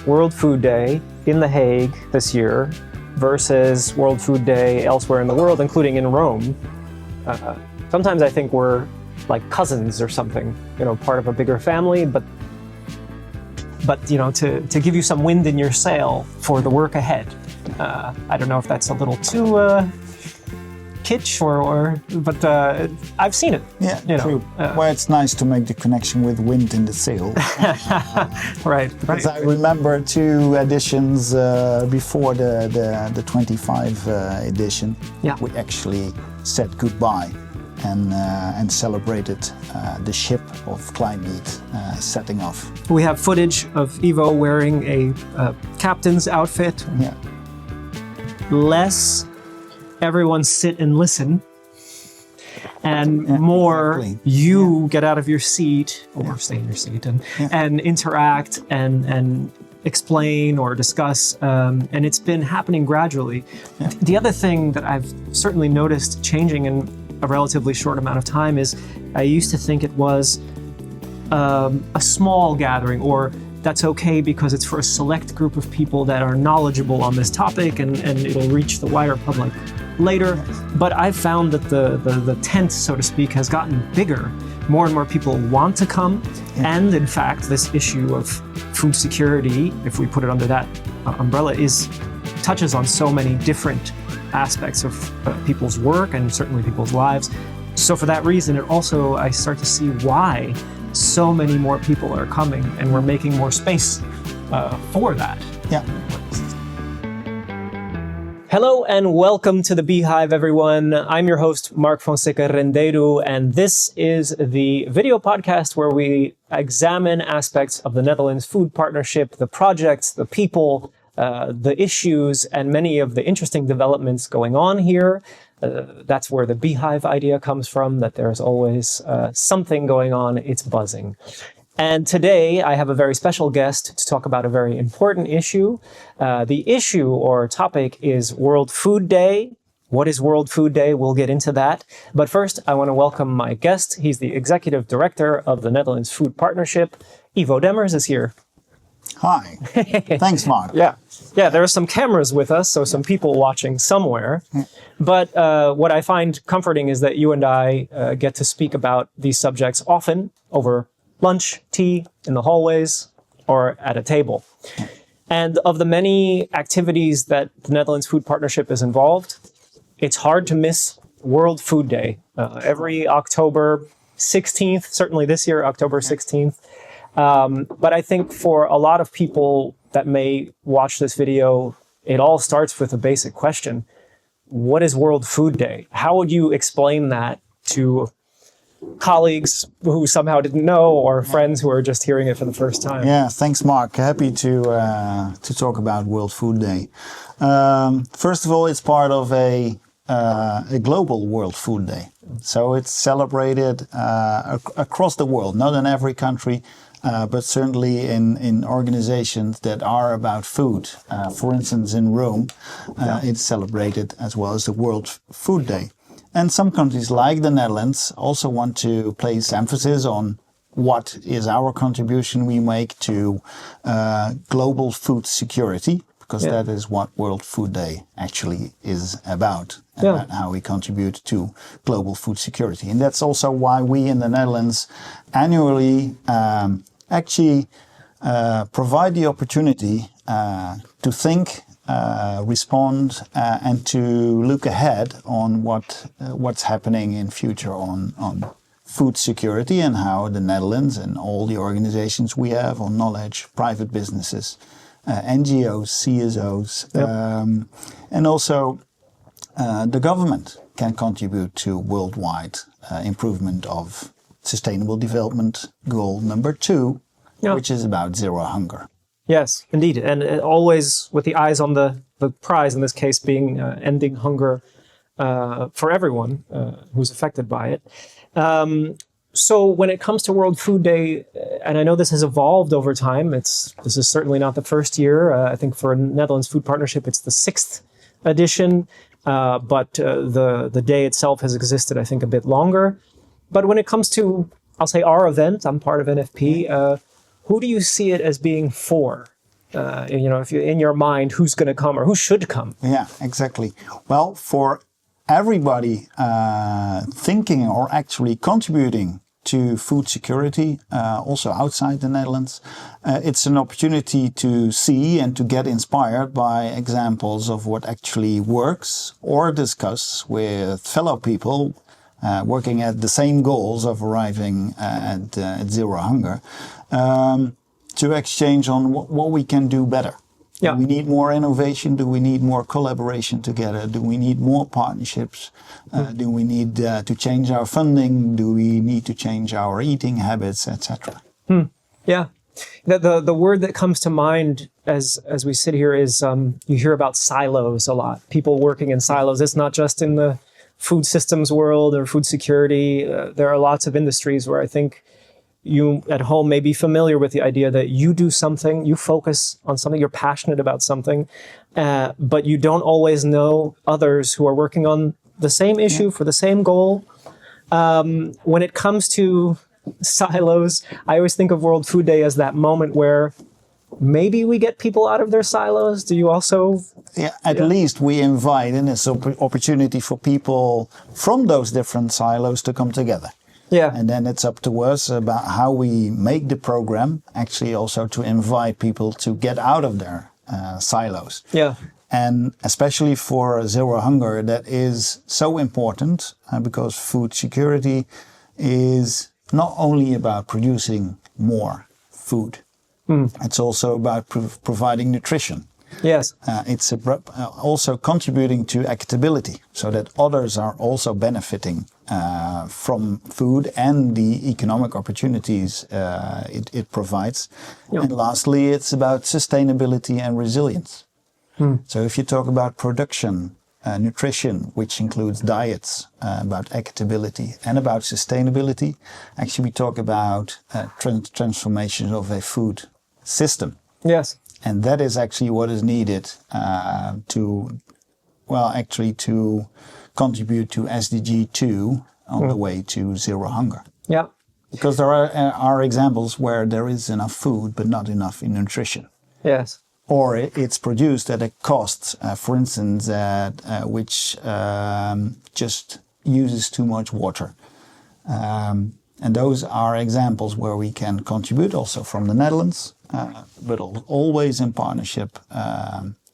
World Food Day in The Hague this year versus World Food Day elsewhere in the world, including in Rome. Sometimes I think we're like cousins or something, part of a bigger family, but to give you some wind in your sail for the work ahead. I don't know if that's a little too kitsch but I've seen it. Yeah, true. Well, it's nice to make the connection with wind in the sail. Right. Because I remember 2 editions before the 25 edition. Yeah. We actually said goodbye and celebrated the ship of Clymete setting off. We have footage of Ivo wearing a captain's outfit. Yeah. Less everyone sit and listen, and more exactly. you get out of your seat or stay in your seat and interact and explain or discuss, and it's been happening gradually. Yeah. The other thing that I've certainly noticed changing in a relatively short amount of time is I used to think it was a small gathering, or that's okay because it's for a select group of people that are knowledgeable on this topic and it'll reach the wider public later. But I've found that the tent, so to speak, has gotten bigger. More and more people want to come. Yeah. And in fact, this issue of food security, if we put it under that umbrella, touches on so many different aspects of people's work and certainly people's lives. So for that reason, I start to see why so many more people are coming, and we're making more space for that. Yeah. Hello and welcome to the Beehive, everyone. I'm your host, Mark Fonseca Rendeiro, and this is the video podcast where we examine aspects of the Netherlands Food Partnership, the projects, the people, the issues, and many of the interesting developments going on here. That's where the Beehive idea comes from, that there's always something going on, it's buzzing. And today I have a very special guest to talk about a very important issue. The issue or topic is World Food Day. What is World Food Day? We'll get into that. But first, I want to welcome my guest. He's the Executive Director of the Netherlands Food Partnership. Ivo Demmers is here. Hi. Thanks, Mark. Yeah, there are some cameras with us, so some people watching somewhere. But what I find comforting is that you and I get to speak about these subjects often over lunch, tea, in the hallways, or at a table. And of the many activities that the Netherlands Food Partnership is involved, it's hard to miss World Food Day. Every October 16th, certainly this year, October 16th. But I think for a lot of people that may watch this video, it all starts with a basic question. What is World Food Day? How would you explain that to colleagues who somehow didn't know, or friends who are just hearing it for the first time? Yeah, thanks, Mark. Happy to talk about World Food Day. First of all, it's part of a global World Food Day. So it's celebrated across the world, not in every country, but certainly in organizations that are about food. For instance, in Rome, it's celebrated as well as the World Food Day. And some countries like the Netherlands also want to place emphasis on what is our contribution we make to global food security, because that is what World Food Day actually is about, and how we contribute to global food security. And that's also why we in the Netherlands annually actually provide the opportunity to think, respond, and to look ahead on what's happening in future on food security, and how the Netherlands and all the organizations we have on knowledge, private businesses, NGOs, CSOs, and also the government can contribute to worldwide improvement of Sustainable Development Goal number 2, which is about zero hunger. Yes, indeed. And always with the eyes on the prize, in this case being ending hunger for everyone who's affected by it. So when it comes to World Food Day, and I know this has evolved over time, this is certainly not the first year. I think for Netherlands Food Partnership, it's the 6th edition, but the day itself has existed, I think, a bit longer. But when it comes to, I'll say, our event, I'm part of NFP, who do you see it as being for? if you're in your mind, who's going to come or who should come? Yeah, exactly. Well, for everybody thinking or actually contributing to food security, also outside the Netherlands, it's an opportunity to see and to get inspired by examples of what actually works, or discuss with fellow people working at the same goals of arriving at zero hunger, to exchange on what we can do better. Yeah. Do we need more innovation? Do we need more collaboration together? Do we need more partnerships? Do we need to change our funding? Do we need to change our eating habits, etc.? Yeah. The word that comes to mind as we sit here is you hear about silos a lot. People working in silos. It's not just in the food systems world or food security. There are lots of industries where I think you at home may be familiar with the idea that you do something, you focus on something, you're passionate about something, but you don't always know others who are working on the same issue for the same goal. When it comes to silos, I always think of World Food Day as that moment where maybe we get people out of their silos. Do you also? Yeah, at least we invite, and it's an opportunity for people from those different silos to come together. Yeah. And then it's up to us about how we make the program actually also to invite people to get out of their silos. Yeah. And especially for zero hunger, that is so important because food security is not only about producing more food. It's also about providing nutrition. Yes. It's also contributing to equitability so that others are also benefiting from food and the economic opportunities it provides. Yeah. And lastly, it's about sustainability and resilience. So if you talk about production, nutrition, which includes diets, about equitability and about sustainability, actually we talk about transformation of a food system. Yes. And that is actually what is needed to contribute to SDG 2 on the way to zero hunger. Yeah. Because there are examples where there is enough food, but not enough in nutrition. Yes. Or it's produced at a cost, for instance, which just uses too much water. And those are examples where we can contribute also from the Netherlands, but always in partnership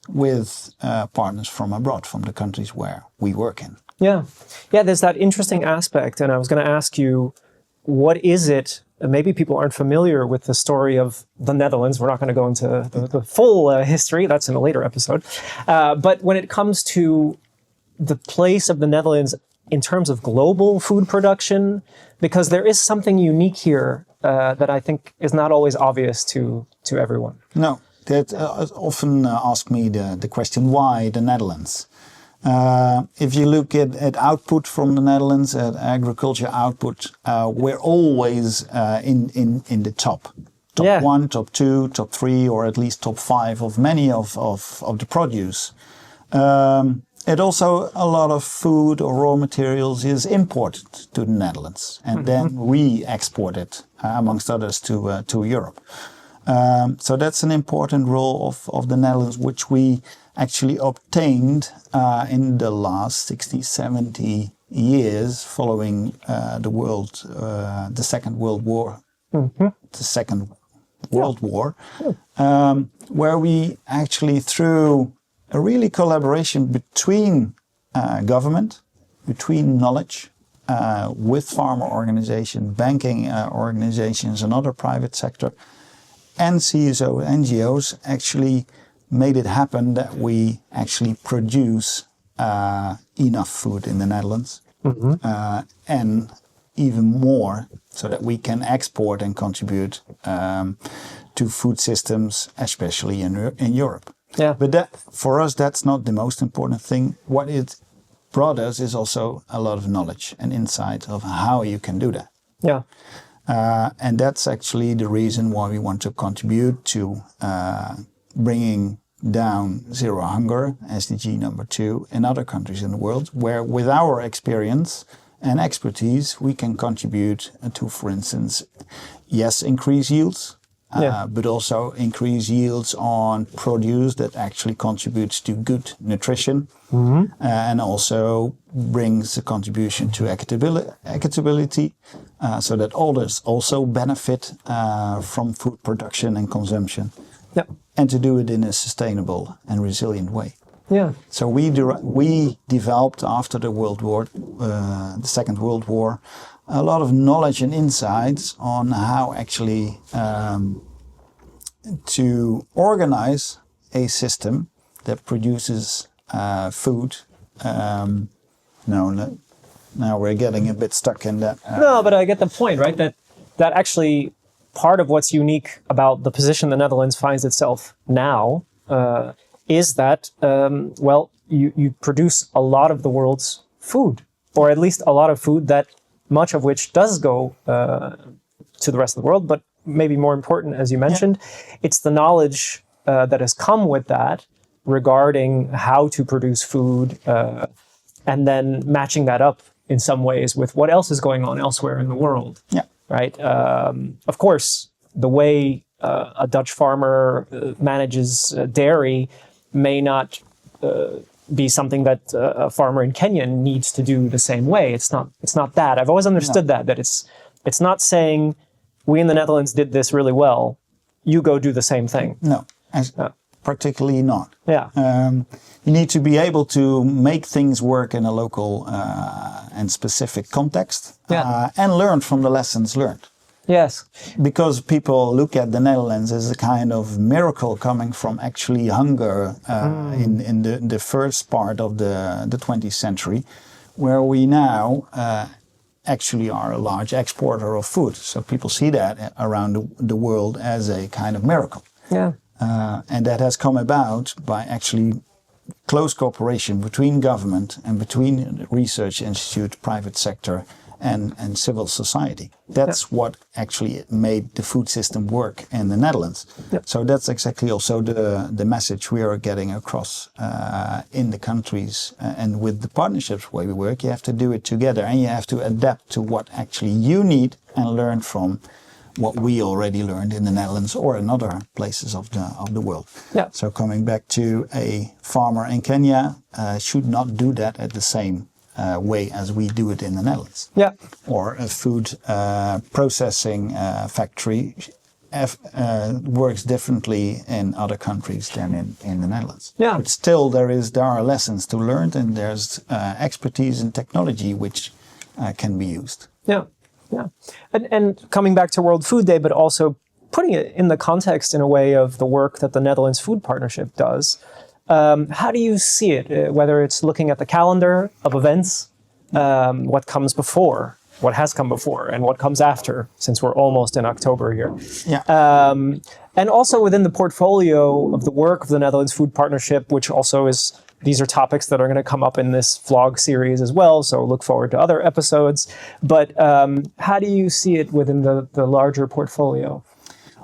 with partners from abroad, from the countries where we work in. Yeah. Yeah, there's that interesting aspect. And I was going to ask you, what is it? Maybe people aren't familiar with the story of the Netherlands. We're not going to go into the full history. That's in a later episode. But when it comes to the place of the Netherlands in terms of global food production, because there is something unique here that I think is not always obvious to everyone. No, that often ask me the question, why the Netherlands? If you look at output from the Netherlands, at agriculture output, we're always in the top. Top 1, top 2, top 3, or at least top 5 of many of the produce. It also, a lot of food or raw materials is imported to the Netherlands and then re-exported, amongst others, to Europe. So that's an important role of the Netherlands, which we actually obtained in the last 60, 70 years following the Second World War. The Second World War, where we actually, through a really collaboration between government, between knowledge, with farmer organizations, banking organizations and other private sector, and CSO, NGOs, actually made it happen that we actually produce enough food in the Netherlands, and even more, so that we can export and contribute to food systems, especially in Europe. Yeah. But that, for us, that's not the most important thing. What it brought us is also a lot of knowledge and insight of how you can do that. Yeah. And that's actually the reason why we want to contribute to bringing down zero hunger, SDG number 2, in other countries in the world, where with our experience and expertise, we can contribute to, for instance, yes, increase yields, but also increase yields on produce that actually contributes to good nutrition, and also brings a contribution to equitability, so that others also benefit from food production and consumption, and to do it in a sustainable and resilient way. Yeah. So we developed after the World War, the Second World War, a lot of knowledge and insights on how actually to organize a system that produces food. Now we're getting a bit stuck in that. No, but I get the point, right? That actually part of what's unique about the position the Netherlands finds itself now is that, you produce a lot of the world's food, or at least a lot of food that much of which does go to the rest of the world. But maybe more important, as you mentioned, it's the knowledge that has come with that regarding how to produce food, and then matching that up in some ways with what else is going on elsewhere in the world. Yeah. Right. Of course, the way a Dutch farmer manages dairy may not be something that a farmer in Kenya needs to do the same way. It's not that. I've always understood that it's not saying we in the Netherlands did this really well, you go do the same thing. No, particularly not. Yeah. You need to be able to make things work in a local and specific context, and learn from the lessons learned. Yes. Because people look at the Netherlands as a kind of miracle coming from actually hunger in the first part of the 20th century, where we now actually are a large exporter of food. So people see that around the world as a kind of miracle. Yeah. And that has come about by actually close cooperation between government and between research institute, private sector, and civil society. That's what actually made the food system work in the Netherlands. So that's exactly also the message we are getting across in the countries, and with the partnerships where we work. You have to do it together, and you have to adapt to what actually you need and learn from what we already learned in the Netherlands or in other places of the world. So coming back to a farmer in Kenya should not do that at the same way as we do it in the Netherlands. Or a food processing factory works differently in other countries than in the Netherlands. But still there are lessons to learn, and there's expertise and technology which can be used. And coming back to World Food Day, but also putting it in the context in a way of the work that the Netherlands Food Partnership does. How do you see it, whether it's looking at the calendar of events, what comes before, what has come before, and what comes after, since we're almost in October here. And also within the portfolio of the work of the Netherlands Food Partnership, which also is, these are topics that are going to come up in this vlog series as well, so look forward to other episodes. But how do you see it within the larger portfolio?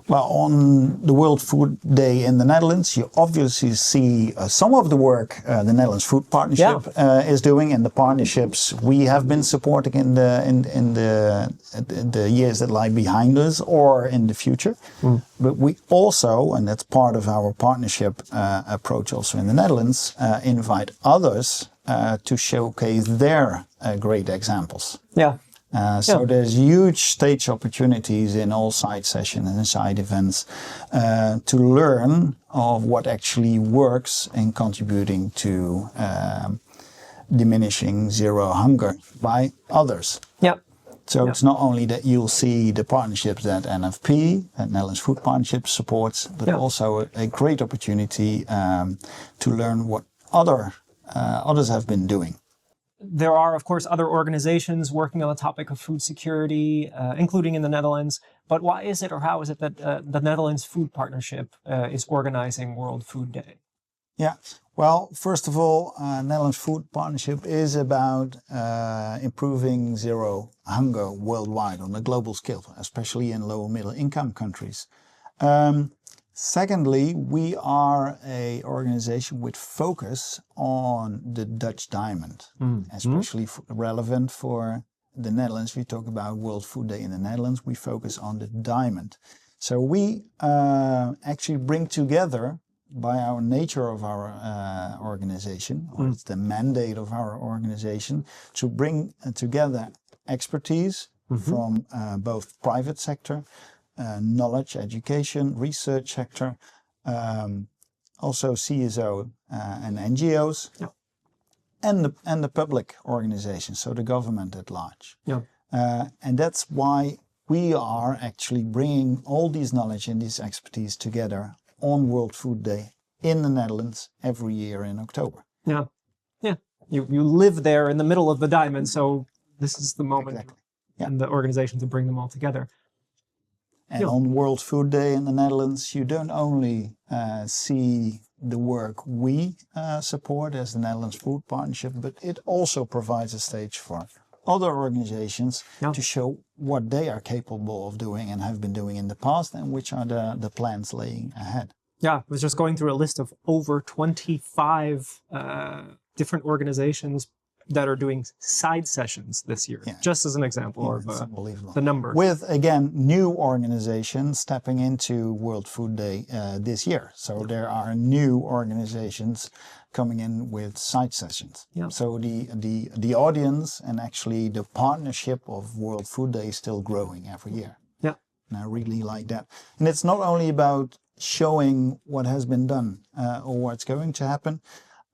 Well, on the World Food Day in the Netherlands, you obviously see some of the work the Netherlands Food Partnership is doing, and the partnerships we have been supporting in the years that lie behind us or in the future. But we also, and that's part of our partnership approach also in the Netherlands, invite others to showcase their great examples. So there's huge stage opportunities in all side sessions and side events to learn of what actually works in contributing to diminishing zero hunger by others. So it's not only that you'll see the partnerships that NFP, Netherlands Food Partnership, supports, but also a great opportunity to learn what others have been doing. There are, of course, other organizations working on the topic of food security, including in the Netherlands. But why is it, or how is it that the Netherlands Food Partnership is organizing World Food Day? Well, first of all, Netherlands Food Partnership is about improving zero hunger worldwide on a global scale, especially in low and middle income countries. Secondly, we are an organization with focus on the Dutch diamond, especially relevant for the Netherlands. We talk about World Food Day in the Netherlands. We focus on the diamond. So we actually bring together, by our nature of our organization, or it's the mandate of our organization, to bring together expertise from both private sector, knowledge, education, research sector, also CSO and NGOs, and the public organizations, so the government at large. And that's why we are actually bringing all these knowledge and this expertise together on World Food Day in the Netherlands every year in October. You live there in the middle of the diamond, so this is the moment and the organization to bring them all together. And on World Food Day in the Netherlands, you don't only see the work we support as the Netherlands Food Partnership, but it also provides a stage for other organizations to show what they are capable of doing and have been doing in the past, and which are the plans laying ahead. I was just going through a list of over 25 different organizations that are doing side sessions this year, just as an example of the number. With, again, new organizations stepping into World Food Day this year. So there are new organizations coming in with side sessions. So the audience and actually the partnership of World Food Day is still growing every year. And I really like that. And it's not only about showing what has been done or what's going to happen,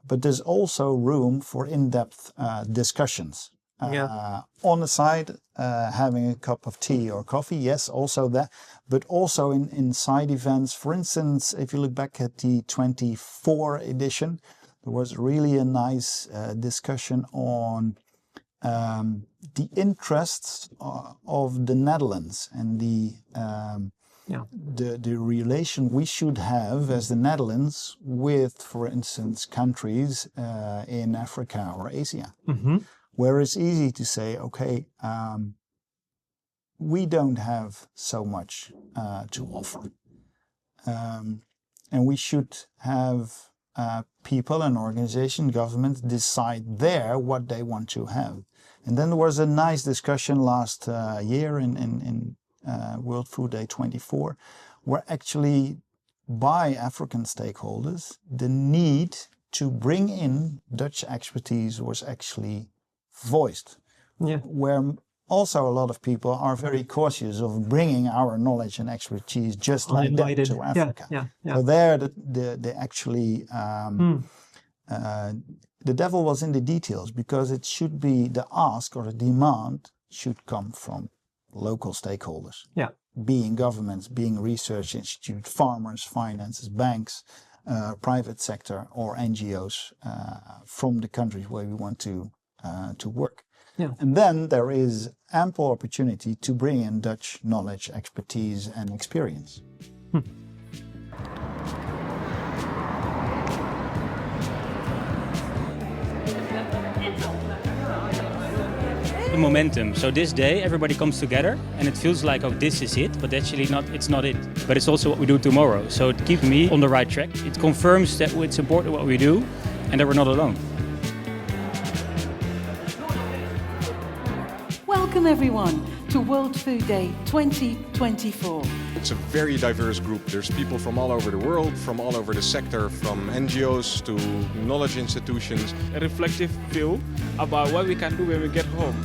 but there's also room for in-depth discussions. On the side, having a cup of tea or coffee, yes, also that, but also in side events. For instance, if you look back at the 24 edition, there was really a nice discussion on the interests of the Netherlands and the relation we should have as the Netherlands with, for instance, countries in Africa or Asia, where it's easy to say, okay, we don't have so much to offer, and we should have people and organization, government decide there what they want to have. And then there was a nice discussion last year in World Food Day 24, where actually by African stakeholders, the need to bring in Dutch expertise was actually voiced. Where also a lot of people are very cautious of bringing our knowledge and expertise just like that to Africa. So there, the actually the devil was in the details, because it should be the ask or the demand should come from local stakeholders, being governments, being research institutes, farmers, finances, banks, private sector, or NGOs from the countries where we want to work. And then there is ample opportunity to bring in Dutch knowledge, expertise, and experience. The momentum. So this day everybody comes together and it feels like, oh, this is it, but actually it's not it. But it's also what we do tomorrow. So it keeps me on the right track. It confirms that it's important what we do and that we're not alone. Welcome everyone to World Food Day 2024. It's a very diverse group. There's people from all over the world, from all over the sector, from NGOs to knowledge institutions. A reflective view about what we can do when we get home.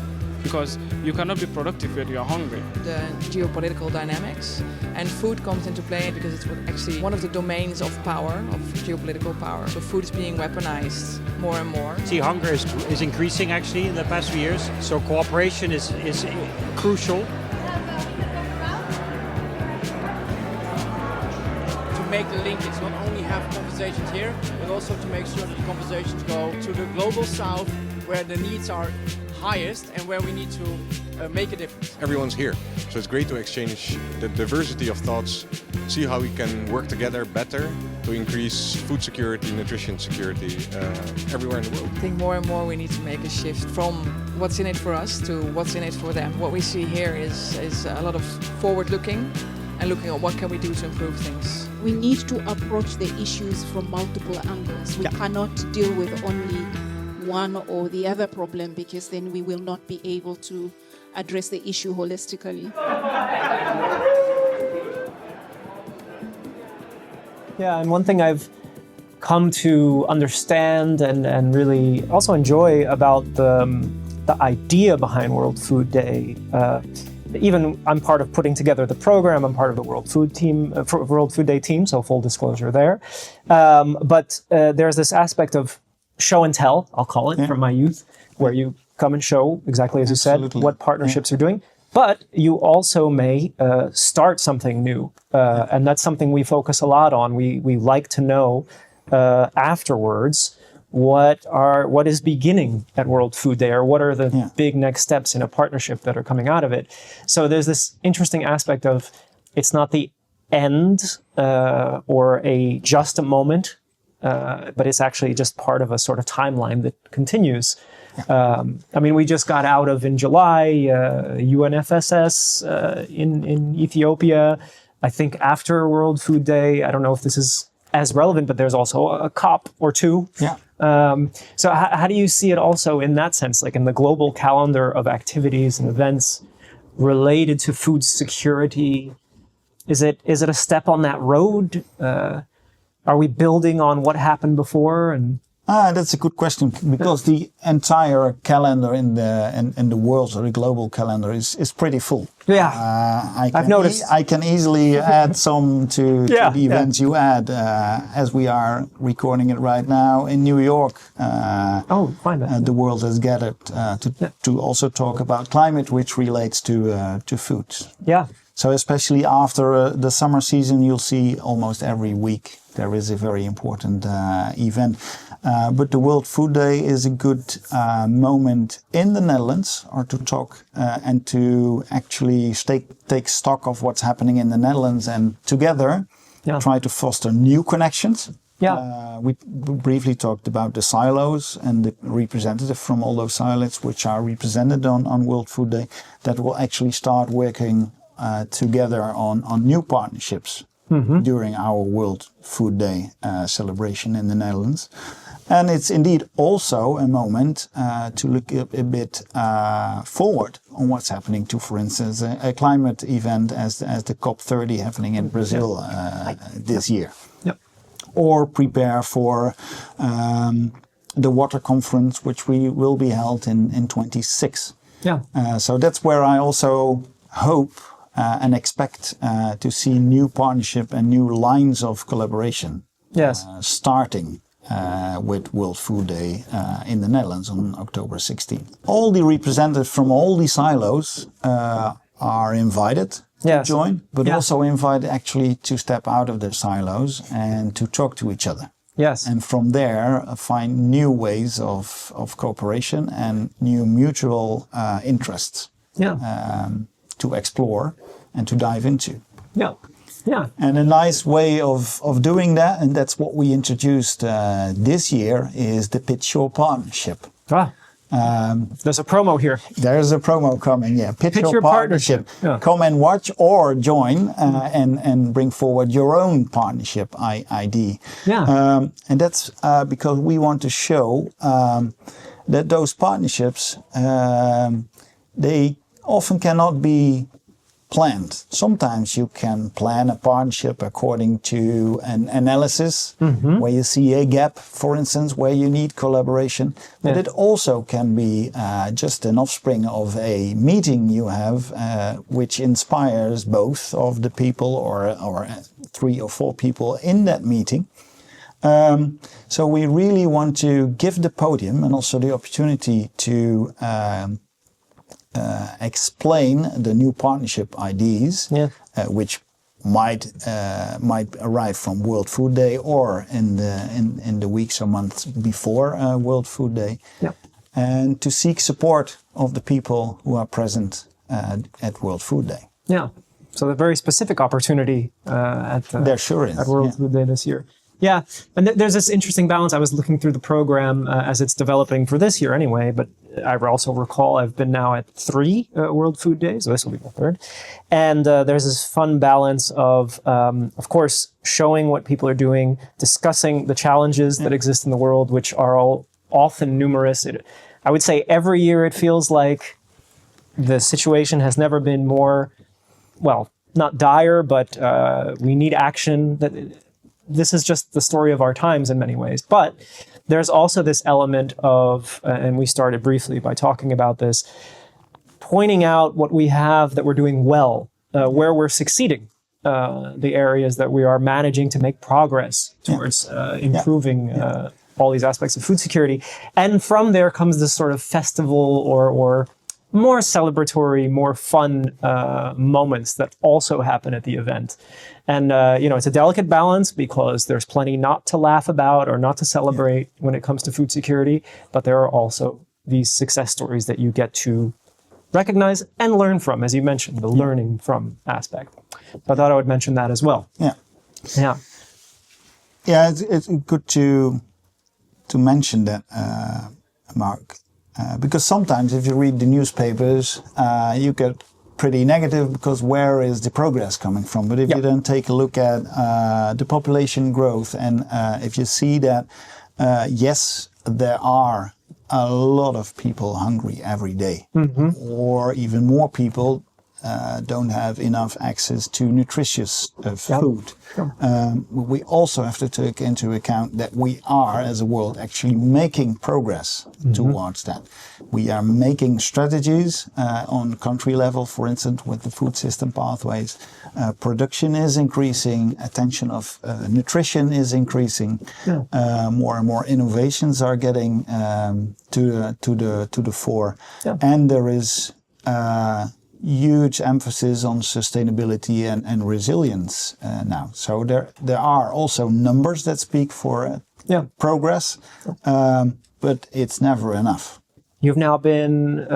Because you cannot be productive when you're hungry. The geopolitical dynamics, and food comes into play because it's actually one of the domains of power, of geopolitical power. So food is being weaponized more and more. See, hunger is increasing actually in the past few years. So cooperation is crucial. To make the linkage, not only have conversations here, but also to make sure that the conversations go to the global south, where the needs are highest and where we need to make a difference. Everyone's here, so it's great to exchange the diversity of thoughts, see how we can work together better to increase food security, nutrition security everywhere in the world. I think more and more we need to make a shift from what's in it for us to what's in it for them. What we see here is a lot of forward-looking and looking at what can we do to improve things. We need to approach the issues from multiple angles. We cannot deal with only one or the other problem, because then we will not be able to address the issue holistically. Yeah, and one thing I've come to understand and really also enjoy about the idea behind World Food Day. Even I'm part of putting together the program. I'm part of the World Food Day team, so full disclosure there. But there's this aspect of show and tell, I'll call it, from my youth, where you come and show, exactly as you said, what partnerships are doing. But you also may start something new. And that's something we focus a lot on. We like to know afterwards what is beginning at World Food Day, or what are the big next steps in a partnership that are coming out of it. So there's this interesting aspect of it's not the end or just a moment, but it's actually just part of a sort of timeline that continues. I mean, we just got out of, in July, UNFSS in Ethiopia. I think after World Food Day, I don't know if this is as relevant, but there's also a COP or two. Yeah. So how do you see it also in that sense, like in the global calendar of activities and events related to food security? Is it a step on that road? Are we building on what happened before? And that's a good question, because the entire calendar in the world, or the global calendar, is pretty full. Yeah, I've noticed. I can easily add some to the events you add, as we are recording it right now in New York. The world has gathered to also talk about climate, which relates to food. Yeah. So especially after the summer season, you'll see almost every week there is a very important event. But the World Food Day is a good moment in the Netherlands, or to talk and to actually take stock of what's happening in the Netherlands, and together try to foster new connections. Yeah. We briefly talked about the silos and the representative from all those silos which are represented on World Food Day, that will actually start working together on new partnerships during our World Food Day celebration in the Netherlands. And it's indeed also a moment to look a bit forward on what's happening to, for instance, a climate event as the COP30 happening in Brazil this year. Yep. Or prepare for the water conference, which we will be held in 26. Yeah. So that's where I also hope and expect to see new partnership and new lines of collaboration starting with World Food Day in the Netherlands on October 16th. All the representatives from all the silos are invited to join, but also invited actually to step out of their silos and to talk to each other. Yes. And from there find new ways of cooperation and new mutual interests to explore and to dive into. Yeah. Yeah. And a nice way of doing that, and that's what we introduced this year, is the Pitch Your Partnership. There's a promo here. There's a promo coming, Pitch Your Partnership. Yeah. Come and watch or join and bring forward your own partnership ID. Yeah. And that's because we want to show that those partnerships, they often cannot be planned. Sometimes you can plan a partnership according to an analysis where you see a gap, for instance, where you need collaboration. But it also can be just an offspring of a meeting you have, which inspires both of the people or 3 or 4 people in that meeting. So we really want to give the podium and also the opportunity to explain the new partnership ideas, which might arrive from World Food Day or in the weeks or months before World Food Day, and to seek support of the people who are present at World Food Day. Yeah. So a very specific opportunity at World Food Day this year. Yeah, and there's this interesting balance. I was looking through the program as it's developing for this year anyway, but I also recall I've been now at 3 World Food Days, so this will be the 3rd. And there's this fun balance of course, showing what people are doing, discussing the challenges that exist in the world, which are all often numerous. I would say every year it feels like the situation has never been more, well, not dire, but we need action. this is just the story of our times in many ways. But there's also this element of, and we started briefly by talking about this, pointing out what we have that we're doing well, where we're succeeding, the areas that we are managing to make progress towards improving all these aspects of food security. And from there comes this sort of festival or more celebratory, more fun moments that also happen at the event. And, it's a delicate balance because there's plenty not to laugh about or not to celebrate when it comes to food security. But there are also these success stories that you get to recognize and learn from, as you mentioned, the learning from aspect. So I thought I would mention that as well. Yeah. Yeah. Yeah, it's good to mention that, Mark, because sometimes if you read the newspapers, you get pretty negative because where is the progress coming from? But if you then take a look at the population growth and if you see that, yes, there are a lot of people hungry every day, or even more people don't have enough access to nutritious food. We also have to take into account that we are, as a world, actually making progress towards that. We are making strategies on country level, for instance, with the food system pathways. Production is increasing, attention of nutrition is increasing. More and more innovations are getting to the fore, and there is huge emphasis on sustainability and resilience now. So there are also numbers that speak for progress, but it's never enough. You've now been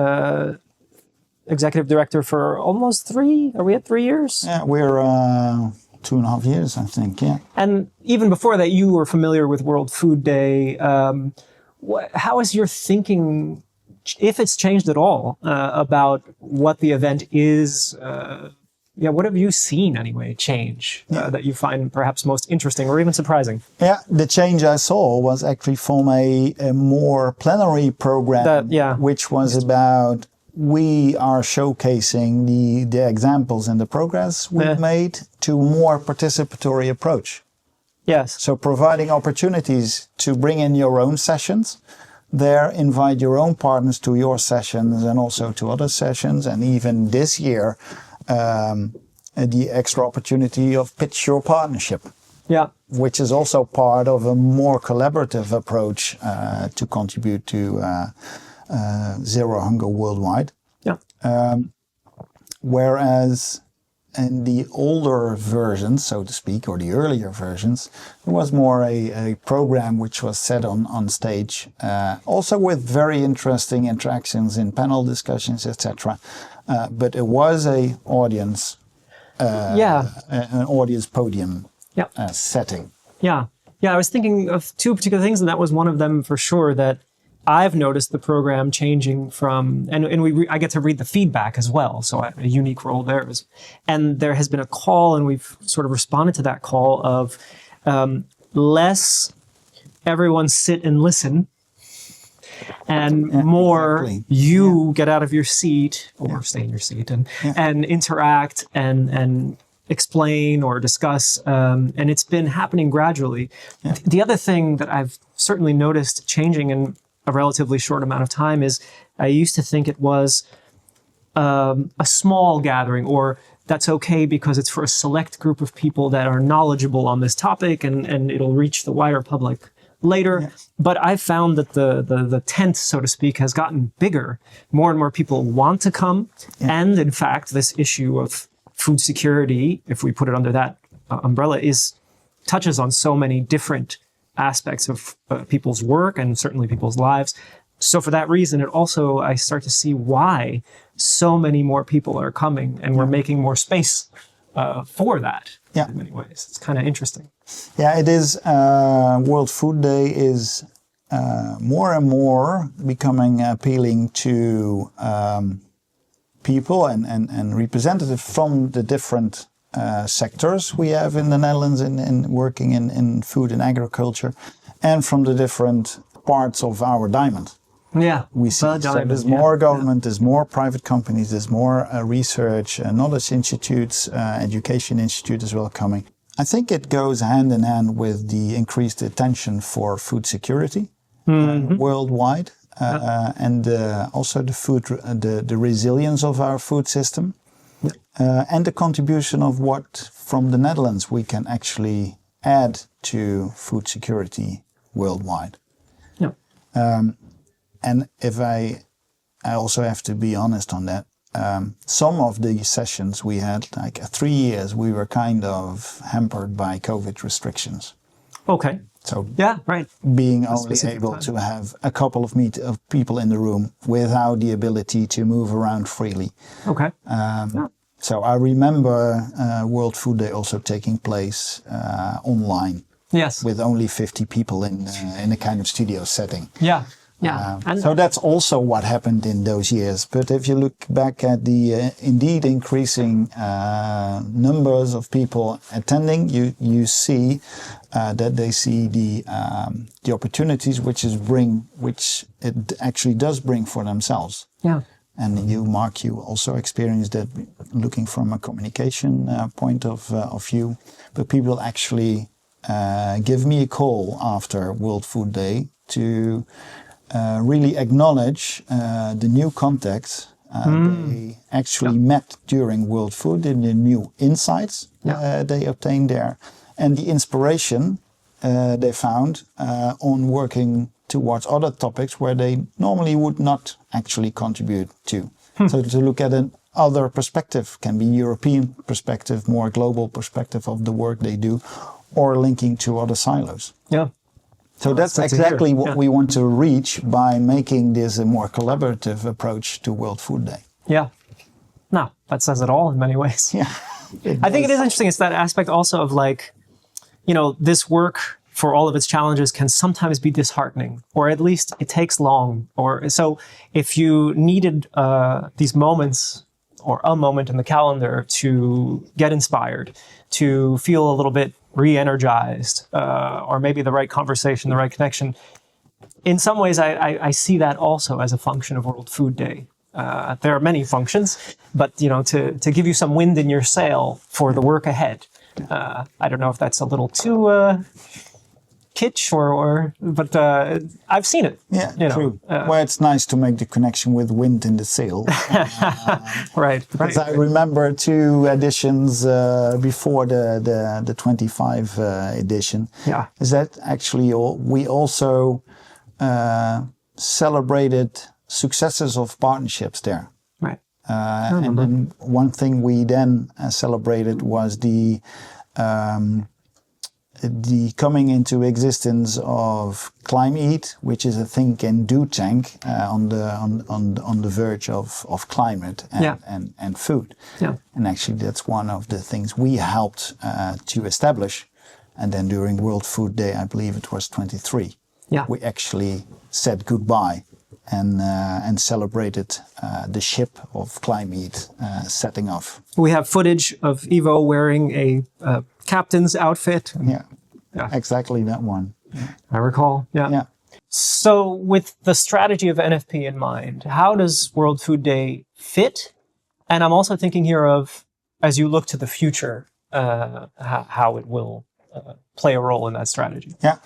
executive director for almost 3. Are we at 3 years? Yeah, we're 2.5 years, I think. Yeah. And even before that, you were familiar with World Food Day. How is your thinking, if it's changed at all, about what the event is? What have you seen anyway change that you find perhaps most interesting or even surprising? Yeah, the change I saw was actually from a more plenary program, which was about we are showcasing the examples and the progress we've made to a more participatory approach. Yes. So providing opportunities to bring in your own sessions. There, invite your own partners to your sessions and also to other sessions. And even this year, the extra opportunity of pitch your partnership. Yeah. Which is also part of a more collaborative approach to contribute to zero hunger worldwide. Yeah. Whereas in the older versions, so to speak, or the earlier versions, there was more a program which was set on stage, also with very interesting interactions in panel discussions, etc. But it was an audience podium setting. Yeah. I was thinking of 2 particular things, and that was one of them for sure, that I've noticed the program changing from, and I get to read the feedback as well, so I have a unique role there. And there has been a call, and we've sort of responded to that call of less everyone sit and listen, and more get out of your seat or stay in your seat and interact and explain or discuss. And it's been happening gradually. Yeah. The other thing that I've certainly noticed changing in a relatively short amount of time is I used to think it was a small gathering, or that's okay because it's for a select group of people that are knowledgeable on this topic and it'll reach the wider public later. Yeah. But I've found that the tent, so to speak, has gotten bigger. More and more people want to come. Yeah. And in fact, this issue of food security, if we put it under that umbrella, touches on so many different aspects of people's work and certainly people's lives. So for that reason, I start to see why so many more people are coming, and we're making more space for that in many ways. It's kind of interesting. Yeah, it is. World Food Day is more and more becoming appealing to people and representatives from the different sectors we have in the Netherlands in working in food and agriculture, and from the different parts of our diamond. Yeah, we see. So there's more government, there's more private companies, there's more research, knowledge institutes, education institutes as well coming. I think it goes hand in hand with the increased attention for food security worldwide, and also the resilience of our food system, and the contribution of what from the Netherlands we can actually add to food security worldwide. Yeah. And if I also have to be honest on that. Some of the sessions we had, like 3 years, we were kind of hampered by COVID restrictions. Okay. So yeah, right. Being only able to have a couple of people in the room without the ability to move around freely. Okay. So I remember World Food Day also taking place online. Yes. With only 50 people in a kind of studio setting. Yeah. Yeah. So that's also what happened in those years. But if you look back at the indeed increasing numbers of people attending, you see that they see the opportunities which it actually does bring for themselves. Yeah. And you, Mark, you also experienced that looking from a communication point of view. But people actually give me a call after World Food Day to really acknowledge the new contacts they actually met during World Food, and the new insights they obtained there, and the inspiration they found on working towards other topics where they normally would not actually contribute to. So to look at an other perspective, can be European perspective, more global perspective of the work they do, or linking to other silos. Yeah. So that's exactly what we want to reach by making this a more collaborative approach to World Food Day. Yeah. No, that says it all in many ways. Yeah. I think it is interesting. It's that aspect also of like, this work for all of its challenges can sometimes be disheartening, or at least it takes long. So if you needed these moments or a moment in the calendar to get inspired, to feel a little bit re-energized, or maybe the right conversation, the right connection. In some ways, I see that also as a function of World Food Day. There are many functions, but to give you some wind in your sail for the work ahead. I don't know if that's a little too kitsch, but I've seen it. Yeah, true. Well, it's nice to make the connection with wind in the sail. Right. Because I remember 2 editions before the 25 edition. Yeah. Is that actually we also celebrated successes of partnerships there. Right. And then one thing we then celebrated was the coming into existence of Climate, which is a think and do tank on the verge of climate and food. Yeah. And actually, that's one of the things we helped to establish. And then during World Food Day, I believe it was 23. Yeah. We actually said goodbye and celebrated the ship of Climate setting off. We have footage of Ivo wearing a captain's outfit. Yeah, exactly that one. I recall. Yeah. So with the strategy of NFP in mind, how does World Food Day fit? And I'm also thinking here of, as you look to the future, how it will play a role in that strategy. Yeah.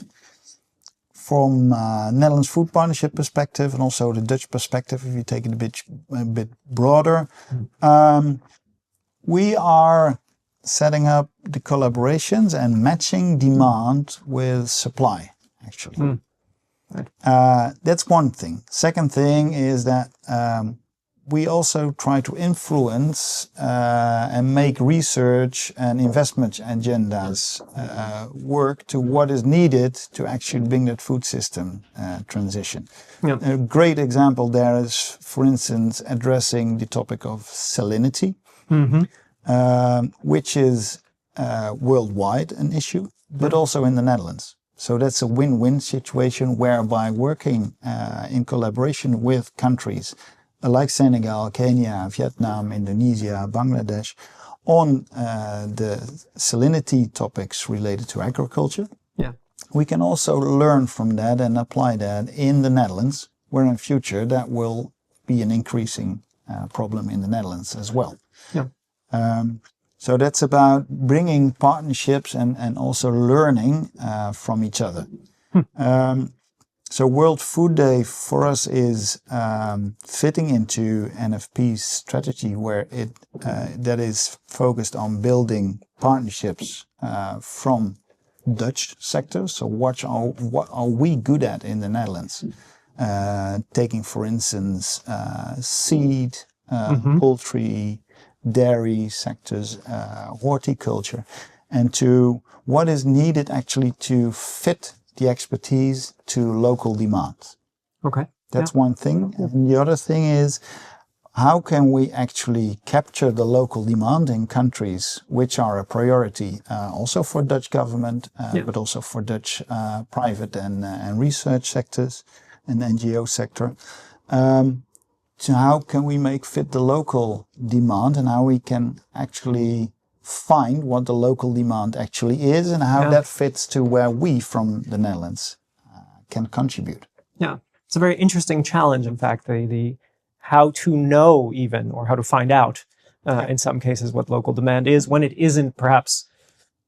From Netherlands Food Partnership perspective and also the Dutch perspective, if you take it a bit broader, we are setting up the collaborations and matching demand with supply, actually. That's one thing. Second thing is that we also try to influence and make research and investment agendas work to what is needed to actually bring that food system transition. Yeah. A great example there is, for instance, addressing the topic of salinity, which is worldwide an issue, but also in the Netherlands. So that's a win-win situation whereby working in collaboration with countries like Senegal, Kenya, Vietnam, Indonesia, Bangladesh, on the salinity topics related to agriculture. Yeah. We can also learn from that and apply that in the Netherlands, where in future that will be an increasing problem in the Netherlands as well. Yeah. So that's about bringing partnerships and also learning from each other. So World Food Day for us is fitting into NFP's strategy, where that is focused on building partnerships from Dutch sectors. So what are we good at in the Netherlands? Taking, for instance, seed, poultry, dairy sectors, horticulture, and to what is needed actually to fit the expertise to local demands. Okay. That's one thing. And the other thing is, how can we actually capture the local demand in countries which are a priority also for Dutch government, but also for Dutch private and research sectors and NGO sector. So how can we make fit the local demand, and how we can actually find what the local demand actually is, and how that fits to where we from the Netherlands can contribute. Yeah, it's a very interesting challenge, in fact, the how to know even, or how to find out in some cases what local demand is when it isn't perhaps,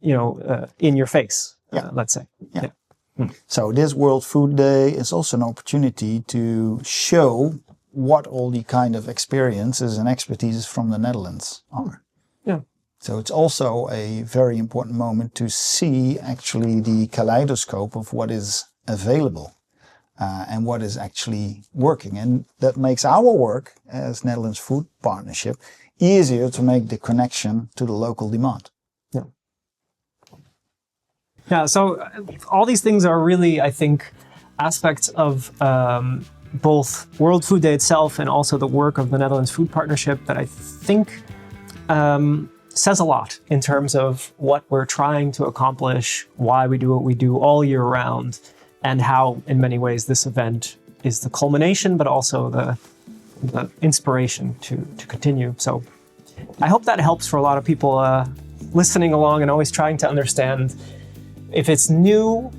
in your face, let's say. Yeah. So this World Food Day is also an opportunity to show what all the kind of experiences and expertises from the Netherlands are. Yeah. So it's also a very important moment to see actually the kaleidoscope of what is available and what is actually working. And that makes our work as Netherlands Food Partnership easier to make the connection to the local demand. Yeah, so all these things are really, I think, aspects of both World Food Day itself and also the work of the Netherlands Food Partnership that I think says a lot in terms of what we're trying to accomplish, why we do what we do all year round, and how, in many ways, this event is the culmination, but also the inspiration to continue. So I hope that helps for a lot of people listening along and always trying to understand. If it's new,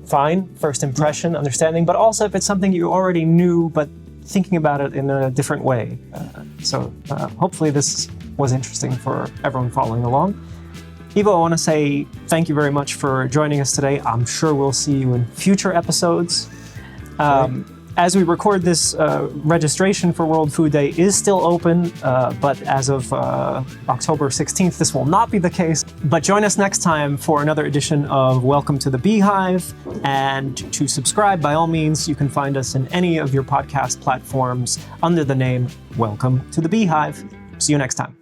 fine, first impression, understanding, but also if it's something you already knew, but thinking about it in a different way. So hopefully this was interesting for everyone following along. Ivo, I want to say thank you very much for joining us today. I'm sure we'll see you in future episodes. As we record this, registration for World Food Day is still open, but as of October 16th, this will not be the case. But join us next time for another edition of Welcome to the Beehive. And to subscribe, by all means, you can find us in any of your podcast platforms under the name Welcome to the Beehive. See you next time.